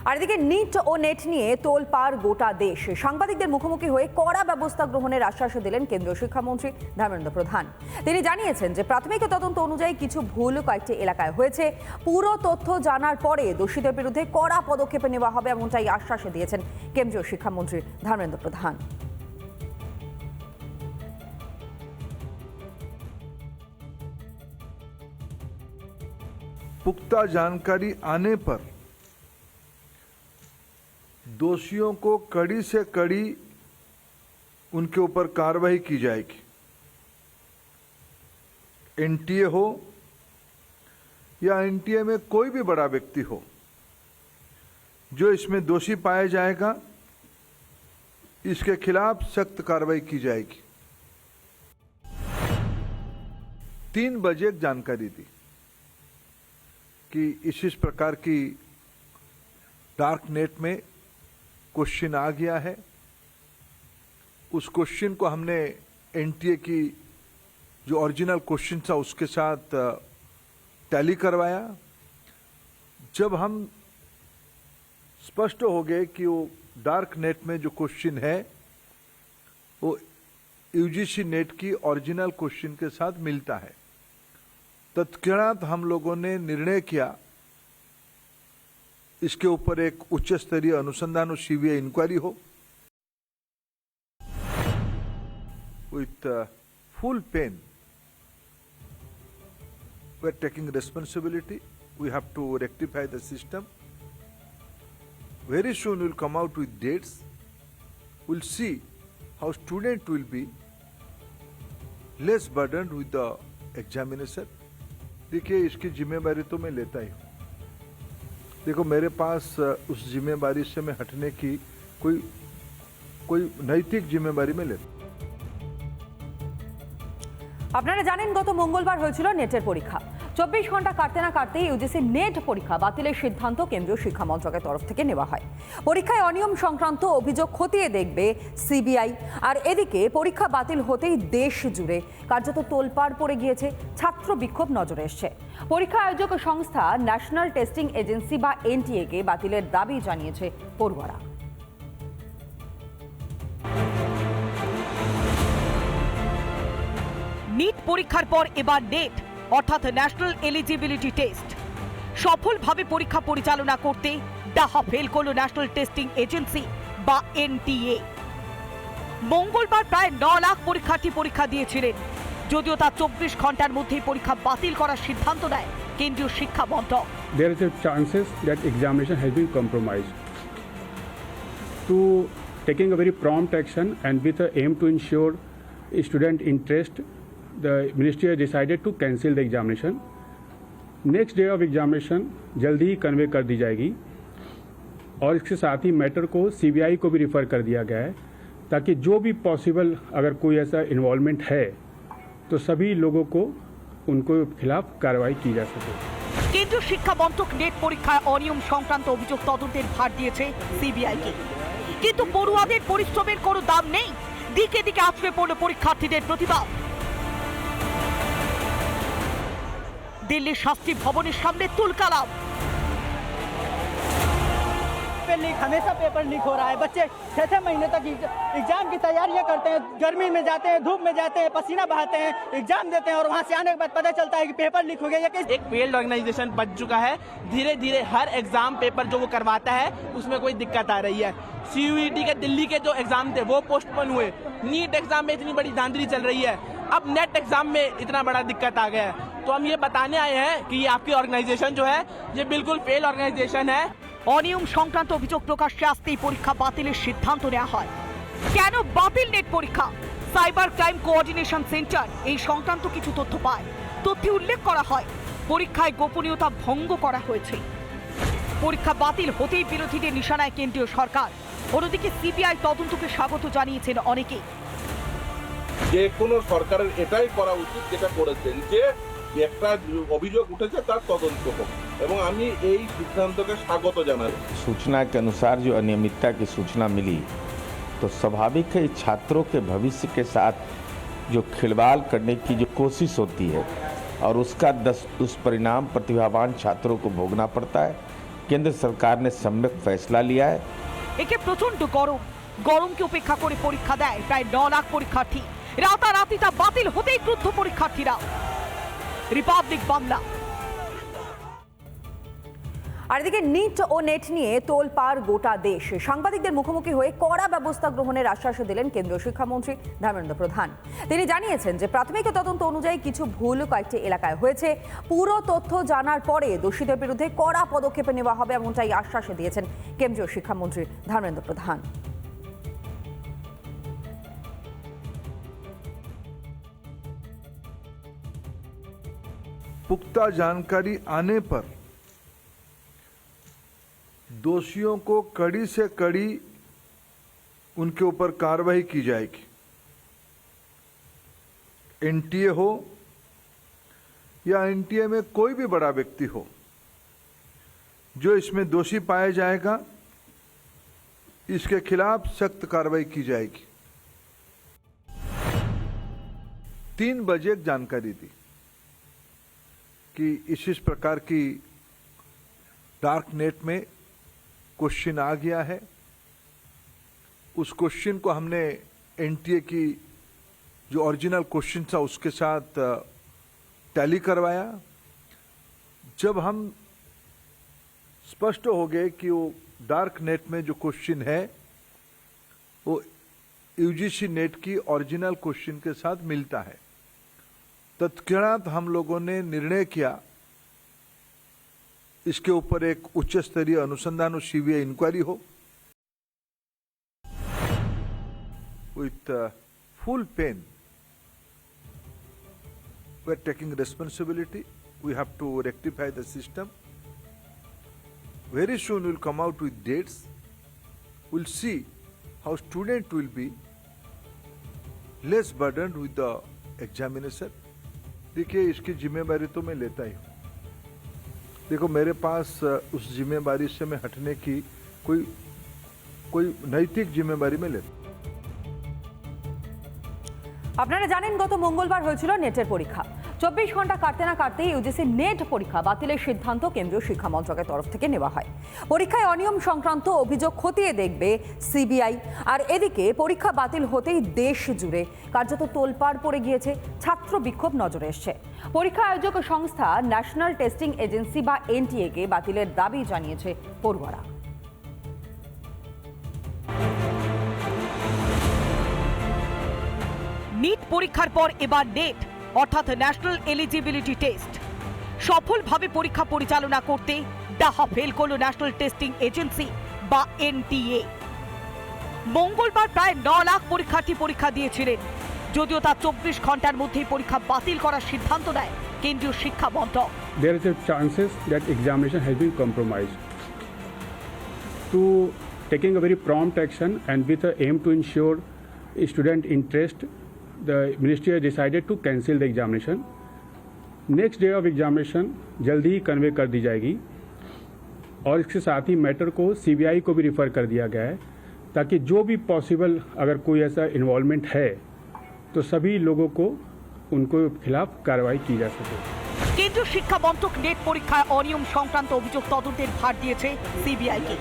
আর এদিকে নিট ও নেট নিয়ে তোলপাড় গোটা দেশ। সাংবাদিকদের মুখোমুখি হয়ে কড়া ব্যবস্থা গ্রহণের আশ্বাস দিলেন কেন্দ্রীয় শিক্ষামন্ত্রী ধর্মেন্দ্র প্রধান। তিনি জানিয়েছেন যে প্রাথমিক তদন্ত অনুযায়ী কিছু ভুল কয়েকটি এলাকায় হয়েছে। পুরো তথ্য জানার পরে দোষীদের বিরুদ্ধে কড়া পদক্ষেপ নেওয়া হবে, এমনটাই আশ্বাস দিয়েছেন কেন্দ্রীয় শিক্ষামন্ত্রী ধর্মেন্দ্র প্রধান। पुख्ता जानकारी आने पर दोषियों को कड़ी से कड़ी उनके ऊपर कार्रवाई की जाएगी। एनटीए हो या एनटीए में कोई भी बड़ा व्यक्ति हो, जो इसमें दोषी पाया जाएगा इसके खिलाफ सख्त कार्रवाई की जाएगी। 3 बजे एक जानकारी दी कि इस प्रकार की डार्क नेट में क्वेश्चन आ गया है। उस क्वेश्चन को हमने एनटीए की जो ओरिजिनल क्वेश्चन था उसके साथ टैली करवाया। जब हम स्पष्ट हो गए कि वो डार्क नेट में जो क्वेश्चन है वो यूजीसी नेट की ओरिजिनल क्वेश्चन के साथ मिलता है, तत्क्षणात हम लोगों ने निर्णय किया इसके ऊपर एक उच्च स्तरीय अनुसंधान और सीबीआई इंक्वायरी हो। With full pain we are taking responsibility. We have to rectify the system. Very soon we'll come out with dates. We'll see how student will be less burdened with the examination. देखिए, इसकी जिम्मेदारी तो मैं लेता ही हूँ। देखो, मेरे पास उस जिम्मेदारी से मैं हटने की कोई नैतिक जिम्मेदारी में लेता। আপনারা জানেন গত মঙ্গলবার হয়েছিল নেটের পরীক্ষা। 24 ঘন্টা কাটতে না কাটতেই ইউজিসি নেট পরীক্ষা বাতিলের সিদ্ধান্ত কেন্দ্রীয় শিক্ষা মন্ত্রকের তরফ থেকে নেওয়া হয়। পরীক্ষায় অনিয়ম সংক্রান্ত অভিযোগ খতিয়ে দেখবে সিবিআই। আর এদিকে পরীক্ষা বাতিল হতেই দেশ জুড়ে কার্যত তোলপাড় পড়ে গিয়েছে, ছাত্র বিক্ষোভ নজরে এসছে। পরীক্ষা আয়োজক সংস্থা ন্যাশনাল টেস্টিং এজেন্সি বা এনটিএ কে বাতিলের দাবি জানিয়েছে পড়ুয়ারা। নিট পরীক্ষার পর এবার নেট অর্থাৎ ন্যাশনাল এলিজিবিলিটি টেস্ট সফলভাবে পরীক্ষা পরিচালনা করতে ডাহা ফেল করল ন্যাশনাল টেস্টিং এজেন্সি বা এনটিএ। মঙ্গলবার প্রায় 9 লাখ পরীক্ষার্থী পরীক্ষা দিয়েছিলেন, যদিও তা 24 ঘন্টার মধ্যেই পরীক্ষা বাতিল করার সিদ্ধান্ত নেয় কেন্দ্রীয় শিক্ষা মন্ত্রক। There is a chances that examination has been compromised. To taking a very prompt action and with the aim to ensure student interest, the ministry has decided to cancel the examination. Next day of examination जल्दी ही convey कर दी जाएगी और इसके साथ ही matter को CBI को भी refer कर दिया गया है, ताकि जो भी पॉसिबल अगर कोई ऐसा इन्वॉल्वमेंट है तो सभी लोगों को उनको खिलाफ कार्रवाई की जा सके। কেন্দ্রীয় শিক্ষা মন্ত্রক নেট পরীক্ষায় অনিয়ম সংক্রান্ত অভিযোগ তদন্তের ভার দিয়েছে সিবিআইকে, কিন্তু পড়ুয়াদের পরিশ্রমের কোনো দাম নেই। দিকে দিকে আছড়ে পড়ল পরীক্ষার্থীদের প্রতিবাদ। दिल्ली शास्त्री भवन सामने तुलकालाम। हमेशा पेपर लीक हो रहा है। बच्चे 6 महीने तक एग्जाम की तैयारियां करते हैं, गर्मी में जाते हैं, धूप में जाते हैं, पसीना बहाते हैं, एग्जाम देते हैं और वहां से आने के बाद पता चलता है कि पेपर लीक हो गया। एक फेल्ड ऑर्गेनाइजेशन बन चुका है। धीरे धीरे हर एग्जाम पेपर जो वो करवाता है उसमें कोई दिक्कत आ रही है। सीयूईटी के दिल्ली के जो एग्जाम थे वो पोस्टपोन हुए। नीट एग्जाम में इतनी बड़ी धांधली चल रही है, अब नेट एग्जाम में इतना बड़ा दिक्कत आ गया है। तो हम ये बताने आए हैं कि ये आपकी ऑर्गेनाइजेशन जो है ये बिल्कुल फेल ऑर्गेनाइजेशन है। অনিয়ম সংক্রান্ত অভিযোগ প্রকাশ্যে আসতেই পরীক্ষা বাতিলের সিদ্ধান্ত নেওয়া হয়। কেন বাতিল নেট পরীক্ষা? সাইবার ক্রাইম কোঅর্ডিনেশন সেন্টার এই সংক্রান্ত কিছু তথ্য পায়। তথ্যে উল্লেখ করা হয় পরীক্ষায় গোপনীয়তা ভঙ্গ করা হয়েছে। পরীক্ষা বাতিল হতেই বিরোধীদের নিশানায় কেন্দ্রীয় সরকার। অন্যদিকে সিবিআই তদন্তকে স্বাগত জানিয়েছেন অনেকে। যে কোনো সরকারের এটাই করা উচিত যেটা করেছেন, যে একটা অভিযোগ উঠেছে তার তদন্ত হোক, এবং আমি এই সিদ্ধান্তকে স্বাগত জানাই। सूचना के अनुसार जो अनियमितता की सूचना मिली तो स्वाभाविक है छात्रों के भविष्य के साथ जो खिलवाड़ करने की जो कोशिश होती है और उसका दुष्परिणाम प्रतिभावान छात्रों को भोगना पड़ता है। केंद्र सरकार ने सम्यक फैसला लिया है। একে প্রচন্ড গরমকে উপেক্ষা করে পরীক্ষা দেয় প্রায় 9 লাখ পরীক্ষার্থী। রাতারাতি তা বাতিল হতেই ক্রুদ্ধ পরীক্ষার্থীরা। রিপাবলিক বাংলা। আর এদিকে নিট ও নেট নিয়ে তোলপাড় গোটা দেশ। সাংবাদিকদের মুখোমুখি হয়ে কড়া ব্যবস্থা গ্রহণের আশ্বাস দিলেন কেন্দ্রীয় শিক্ষামন্ত্রী ধর্মেন্দ্র প্রধান। তিনি জানিয়েছেন যে প্রাথমিক তদন্ত অনুযায়ী কিছু ভুল কয়েকটি এলাকায় হয়েছে। পুরো তথ্য জানার পরে দোষীদের বিরুদ্ধে কড়া পদক্ষেপ নেওয়া হবে, এমনটাই আশ্বাস দিয়েছেন কেন্দ্রীয় শিক্ষামন্ত্রী ধর্মেন্দ্র প্রধান। पुख्ता जानकारी आने पर दोषियों को कड़ी से कड़ी उनके ऊपर कार्रवाई की जाएगी। एनटीए हो या एनटीए में कोई भी बड़ा व्यक्ति हो, जो इसमें दोषी पाया जाएगा इसके खिलाफ सख्त कार्रवाई की जाएगी। 3 बजे एक जानकारी दी कि इस प्रकार की डार्क नेट में क्वेश्चन आ गया है। उस क्वेश्चन को हमने एनटीए की जो ओरिजिनल क्वेश्चन था उसके साथ टैली करवाया। जब हम स्पष्ट हो गए कि वो डार्क नेट में जो क्वेश्चन है वो यूजीसी नेट की ओरिजिनल क्वेश्चन के साथ मिलता है, तत्क्षणात हम लोगों ने निर्णय किया इसके ऊपर एक उच्च स्तरीय अनुसंधान और सीबीआई इंक्वायरी हो। With full pain we are taking responsibility. We have to rectify the system. Very soon we'll come out with dates. We'll see how student will be less burdened with the examination. देखिए, इसकी जिम्मेदारी तो मैं लेता ही हूँ। देखो, मेरे पास उस जिम्मेदारी से मैं हटने की कोई नैतिक जिम्मेदारी में लेता। আপনারা জানেন গত মঙ্গলবার হয়েছিল নেটের পরীক্ষা। 24 ঘন্টা কাটতে না কাটতেই ইউজিসি নেট পরীক্ষা বাতিলের সিদ্ধান্ত কেন্দ্রীয় শিক্ষা মন্ত্রকের তরফ থেকে নেওয়া হয়। পরীক্ষায় অনিয়ম সংক্রান্ত অভিযোগ খতিয়ে দেখবে সিবিআই। আর এদিকে পরীক্ষা বাতিল হতেই দেশ জুড়ে কার্যত তোলপাড় পড়ে গিয়েছে, ছাত্র বিক্ষোভ নজরে এসছে। পরীক্ষা আয়োজক সংস্থা ন্যাশনাল টেস্টিং এজেন্সি বা এনটিএ কে বাতিলের দাবি জানিয়েছে পড়ুয়ারা। নিট পরীক্ষার পর এবার নেট অর্থাৎ ন্যাশনাল এলিজিবিলিটি টেস্ট সফলভাবে পরীক্ষা পরিচালনা করতে ডাহা ফেল করল ন্যাশনাল টেস্টিং এজেন্সি বা এনটিএ। মঙ্গলবার প্রায় 9 লাখ পরীক্ষার্থী পরীক্ষা দিয়েছিলেন, যদিও তা 24 ঘন্টার মধ্যেই পরীক্ষা বাতিল করার সিদ্ধান্ত নেয় কেন্দ্রীয় শিক্ষা মন্ত্রক। There is a chances that examination has been compromised. To taking a very prompt action and with the aim to ensure student interest, the ministry has decided to cancel the examination. Next day of examination जल्दी ही convey कर दी जाएगी और इसके साथ ही matter को CBI को भी refer कर दिया गया है, ताकि जो भी पॉसिबल अगर कोई ऐसा इन्वॉल्वमेंट है तो सभी लोगों को उनको खिलाफ कार्रवाई की जा सके। কেন্দ্রীয় শিক্ষা মন্ত্রক নেট পরীক্ষায় অনিয়ম সংক্রান্ত অভিযোগ তদন্তের ভার দিয়েছে সিবিআইকে,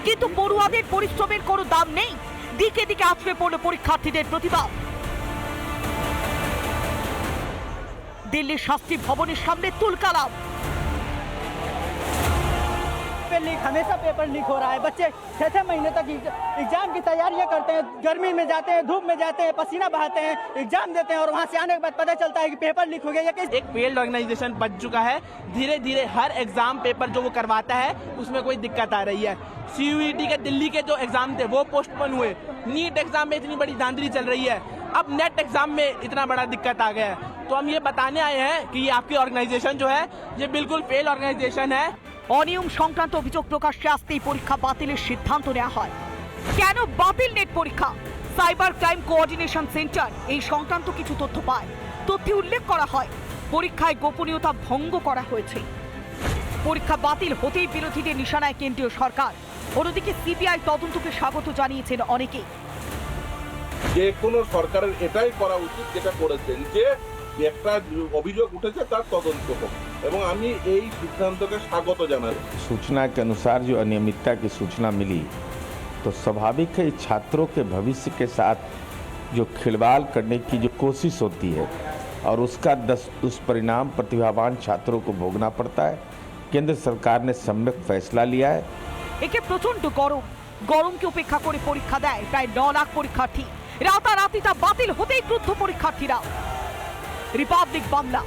কিন্তু পড়ুয়াদের পরিশ্রমের কোনো দাম নেই। দিকে দিকে আছড়ে পড়ল পরীক্ষার্থীদের প্রতিবাদ। দিল্লির শাস্ত্রী ভবনের সামনে তুলকালাম। हमेशा पेपर लीक हो रहा है। बच्चे 6 महीने तक एग्जाम की तैयारियां करते हैं, गर्मी में जाते हैं, धूप में जाते हैं, पसीना बहाते हैं, एग्जाम देते हैं और वहां से आने के बाद पता चलता है कि पेपर लीक हो गया। एक फेल्ड ऑर्गेनाइजेशन बन चुका है। धीरे धीरे हर एग्जाम पेपर जो वो करवाता है उसमें कोई दिक्कत आ रही है। सीयूईटी के दिल्ली के जो एग्जाम थे वो पोस्टपोन हुए। नीट एग्जाम में इतनी बड़ी धांधली चल रही है, अब नेट एग्जाम में इतना बड़ा दिक्कत आ गया है। तो हम ये बताने आए हैं कि ये आपकी ऑर्गेनाइजेशन जो है ये बिल्कुल फेल ऑर्गेनाइजेशन है। অনিয়ম সংক্রান্ত অভিযোগ প্রকাশ্যে আসতেই পরীক্ষা বাতিলের সিদ্ধান্ত নেওয়া হয়। কেন বাতিল নেট পরীক্ষা? সাইবার ক্রাইম কোঅর্ডিনেশন সেন্টার এই সংক্রান্ত কিছু তথ্য পায়। তথ্যে উল্লেখ করা হয় পরীক্ষায় গোপনীয়তা ভঙ্গ করা হয়েছে। পরীক্ষা বাতিল হতেই বিরোধীদের নিশানায় কেন্দ্রীয় সরকার। অন্যদিকে সিবিআই তদন্তকে স্বাগত জানিয়েছেন অনেকেই। যে কোনো সরকারের এটাই করা উচিত যেটা করেছেন, যে একটা অভিযোগ উঠেছে তার তদন্ত হোক এবং আমি এই সিদ্ধান্তকে স্বাগত জানাই। सूचना के अनुसार जो अनियमितता की सूचना मिली तो स्वाभाविक है छात्रों के भविष्य के साथ जो खिलवाड़ करने की जो कोशिश होती है और उसका दुष्परिणाम प्रतिभावान छात्रों को भोगना पड़ता है। केंद्र सरकार ने सम्यक फैसला लिया है। একে প্রচন্ড গরমকে উপেক্ষা করে পরীক্ষা দেয় প্রায় 9 লাখ পরীক্ষার্থী। রাতারাতি তা বাতিল হতেই ক্রুদ্ধ পরীক্ষার্থীরা। রিপাবলিক বাংলা।